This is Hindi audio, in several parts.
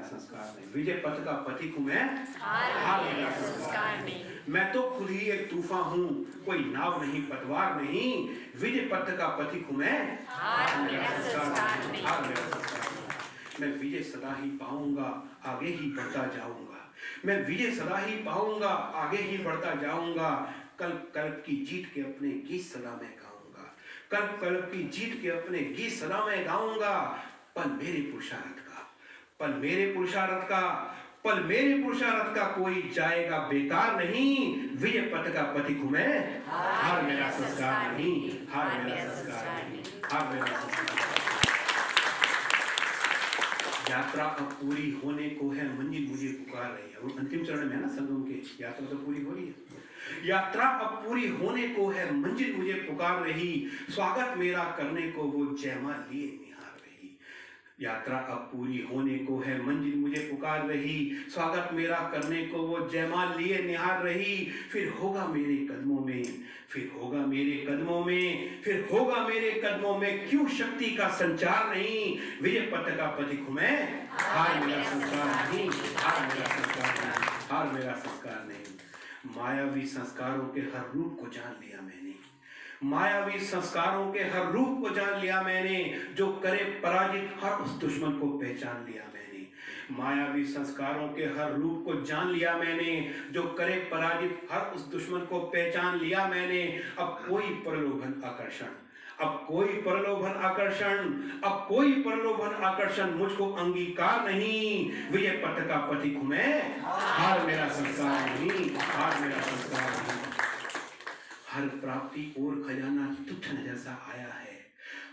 संस्कार नहीं। विजय पथ का पथिक हूँ मैं, हार मेरा संस्कार नहीं। मैं तो खुद ही एक तूफान हूँ, कोई नाव नहीं पतवार नहीं। विजय पथ का पथिक हूँ मैं, हार मेरा संस्कार नहीं। हार मेरा संस्कार नहीं। मैं विजय सदा ही पाऊंगा, आगे ही बढ़ता जाऊंगा। मैं विजय सदा ही पाऊंगा, आगे ही बढ़ता जाऊंगा। कल्प कल्प की जीत के अपने गीत सदा मैं गाऊंगा। कल्प कल्प की जीत के अपने गीत सदा मैं गाऊंगा। पल मेरे पुरुषार्थ का, पल मेरे पुरुषार्थ का, पल मेरे पुरुषार्थ का कोई जाएगा बेकार नहीं। विजय पथ का पथिक हूं मैं, हार मेरा संस्कार नहीं। हार मेरा संस्कार नहीं। हार मेरा संस्कार नहीं। यात्रा अब पूरी होने को है, मंजिल मुझे पुकार रही है। वो अंतिम चरण में है ना संगम के, यात्रा तो पूरी हो रही है। यात्रा अब पूरी होने को है, मंजिल मुझे पुकार रही। स्वागत मेरा करने को वो जयमाल लिए निहार रही। यात्रा अब पूरी होने को है, मंजिल मुझे पुकार रही। स्वागत मेरा करने को वो जयमाल लिए निहार रही। फिर होगा मेरे कदमों में, फिर होगा मेरे कदमों में, फिर होगा मेरे कदमों में क्यों शक्ति का संचार नहीं। विजय पथ का पथिक हूं मैं, हार मेरा संस्कार नहीं। हार मेरा संस्कार नहीं। हार मेरा संस्कार नहीं। मायावी संस्कारों के हर रूप को जान लिया मैंने। मायावी संस्कारों के हर रूप को जान लिया मैंने। जो करे पराजित हर उस दुश्मन को पहचान लिया मैंने। मायावी संस्कारों के हर रूप को जान लिया मैंने। जो करे पराजित हर उस दुश्मन को पहचान लिया मैंने। अब कोई प्रलोभन आकर्षण, अब कोई प्रलोभन आकर्षण, अब कोई प्रलोभन आकर्षण मुझको अंगीकार नहीं। विजय पथ का पथिक हूं मैं, हार मेरा संस्कार नहीं। हार मेरा संस्कार नहीं। हर प्राप्ति और खजाना तुच्छ नजर सा आया है।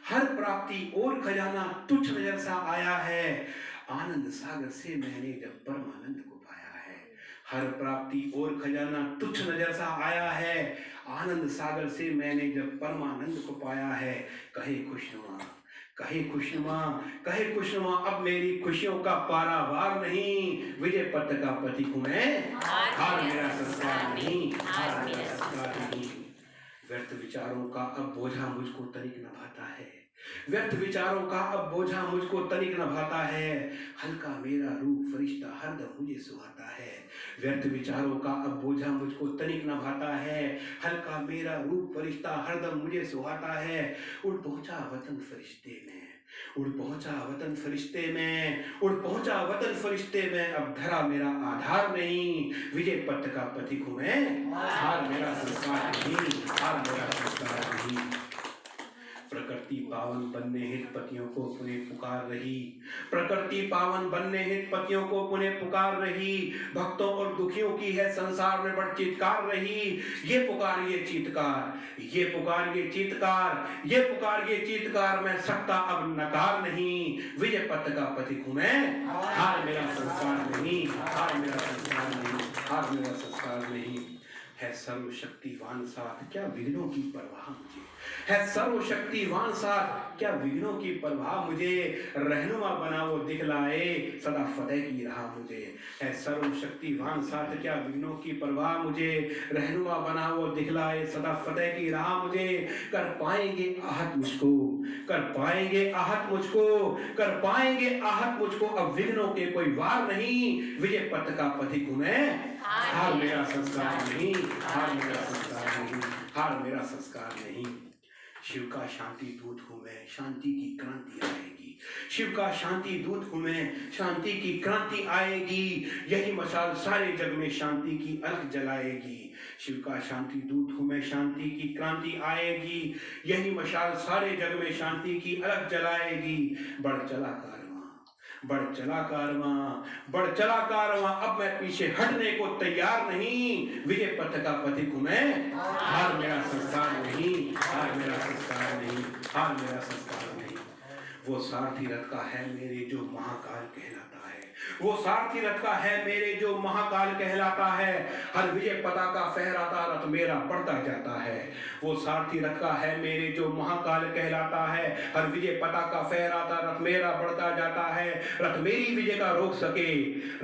हर प्राप्ति और खजाना तुच्छ नजर सा आया है। आनंद सागर से मैंने जब परमानंद को पाया है। हर प्राप्ति और खजाना तुच्छ नजर सा आया है। आनंद सागर से मैंने जब परमानंद को पाया है। कहे खुशनुमा, कहे खुशनुमा, कहे खुशनुमा, अब मेरी खुशियों का पारावार नहीं। विजय पथ का पथिक हूं मैं, हार मेरा संस्कार नहीं। हार मेरा संस्कार नहीं। व्यर्थ विचारों का अब बोझा मुझको तनिक न भाता है। व्यर्थ विचारों का अब बोझा मुझको तनिक न भाता है। हल्का मेरा रूप फरिश्ता हरदम मुझे सुहाता है। व्यर्थ विचारों का अब बोझा मुझको तनिक न भाता है। हल्का मेरा रूप फरिश्ता हरदम मुझे सुहाता है। उड़ पहुंचा वतन फरिश्ते में, उड़ पहुंचा वतन फरिश्ते में, उड़ पहुंचा वतन फरिश्ते में। अब धरा मेरा आधार नहीं। विजय पथ का पथिक हूं मैं, हार मेरा संस्कार नहीं। हार मेरा संस्कार नहीं। प्रकृति पावन बनने हित पतियों को पुनः पुकार रही। प्रकृति पावन बनने हित पतियों को पुनः पुकार रही। भक्तों और दुखियों की है संसार में बड़ चीत्कार रही। ये पुकार ये चीत्कार, ये पुकार ये चीत्कार, ये पुकार ये चीत्कार, मैं सकता अब नकार नहीं। विजय पथ का पथिक हूं मैं, हार मेरा संस्कार नहीं। हार मेरा संस्कार नहीं। हार मेरा संस्कार नहीं। है सर्वशक्तिवान साथ क्या विघ्नों की परवाह मुझे। है सर्वशक्तिवान साथ क्या विघ्नों की परवाह मुझे। रहनुमा बना वो दिखलाए सदा फतेह की राह मुझे। है सर्वशक्तिवान साथ क्या विघ्नों की परवाह मुझे। रहनुमा बना वो दिखलाए सदा फतेह की राह मुझे। कर पाएंगे आहत मुझको, कर पाएंगे आहत मुझको, कर पाएंगे आहत मुझको। अब विघ्नों के कोई वार नहीं। विजय पथ का पथिक हूं मैं, हार मेरा संस्कार नहीं। हार मेरा संस्कार नहीं। हार मेरा संस्कार नहीं। शिव का शांति दूत हूं मैं, शांति की क्रांति आएगी। शिव का शांति दूत हूं मैं, शांति की क्रांति आएगी। यही मशाल सारे जग में शांति की अलख जलाएगी। शिव का शांति दूत हूं मैं, शांति की क्रांति आएगी। यही मशाल सारे जग में शांति की अलख जलाएगी। बढ़ चला कारवां, बढ़ चला कारवां, बढ़ चला कारवां, अब मैं पीछे हटने को तैयार नहीं। विजय पथ का पथिक हूं मैं, हार मेरा संस्कार नहीं। हार मेरा संस्कार नहीं। हार मेरा संस्कार नहीं। वो सारथी रथ का है मेरे जो महाकाल कहलाता है। वो सारथी रथ का है मेरे जो महाकाल कहलाता है। हर विजय पताका फहराता रथ मेरा बढ़ता जाता है। वो सारथी रथ का है मेरे जो महाकाल कहलाता है। हर विजय पताका फहराता रथ मेरा बढ़ता जाता है। रथ मेरी विजय का रोक सके,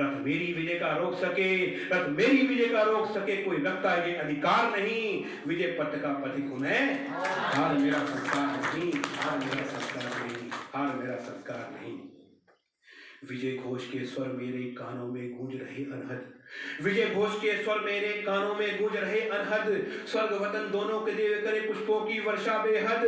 रथ मेरी विजय का रोक सके, रथ मेरी विजय का रोक सके कोई रखता ये अधिकार नहीं। विजय पथ का पथिक हूं मैं, हार मेरा संस्कार नहीं। हार मेरा संस्कार नहीं। हार मेरा संस्कार नहीं। विजय घोष के स्वर मेरे कानों में गूंज रहे अनहद, विजय घोष के स्वर मेरे कानों में गूंज रहे अनहद, स्वर्ग वतन दोनों के देव करे पुष्पों की वर्षा बेहद।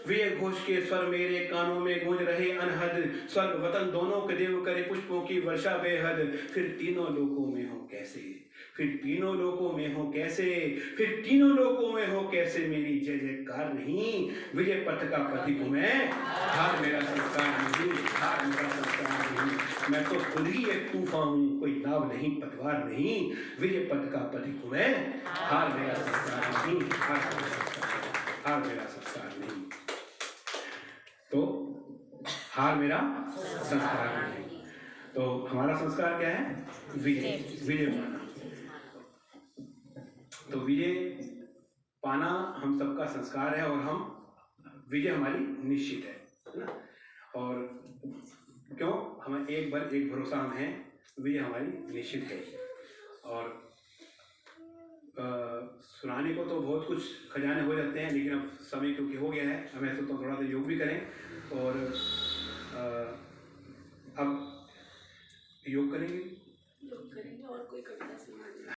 विजय घोष के स्वर मेरे कानों में गूंज रहे अनहद, स्वर्ग वतन दोनों के देव करे पुष्पों की वर्षा बेहद। फिर तीनों लोकों में हो कैसे, फिर तीनों लोकों में हो कैसे, फिर तीनों लोकों में हो कैसे मेरी जय जयकार नहीं, विजय पथ का पथिक हूं मैं, हार मेरा संस्कार नहीं, हार मेरा संस्कार नहीं। मैं तो खुद ही एक तूफान हूँ, कोई नाव नहीं पतवार नहीं, विजय पथ का पथिक हूं मैं, हार मेरा संस्कार नहीं, हार मेरा संस्कार नहीं। तो हार मेरा संस्कार नहीं। तो हमारा संस्कार क्या है? विजय, विजय पाना। तो विजय पाना हम सबका संस्कार है और हम विजय हमारी निश्चित है ना। और क्यों? हमें एक बार एक भरोसा हम हैं, विजय हमारी निश्चित है। और सुनाने को तो बहुत कुछ खजाने हो जाते हैं, लेकिन अब समय क्योंकि हो गया है, हमें तो थोड़ा सा योग भी करें और अब योग करेंगे।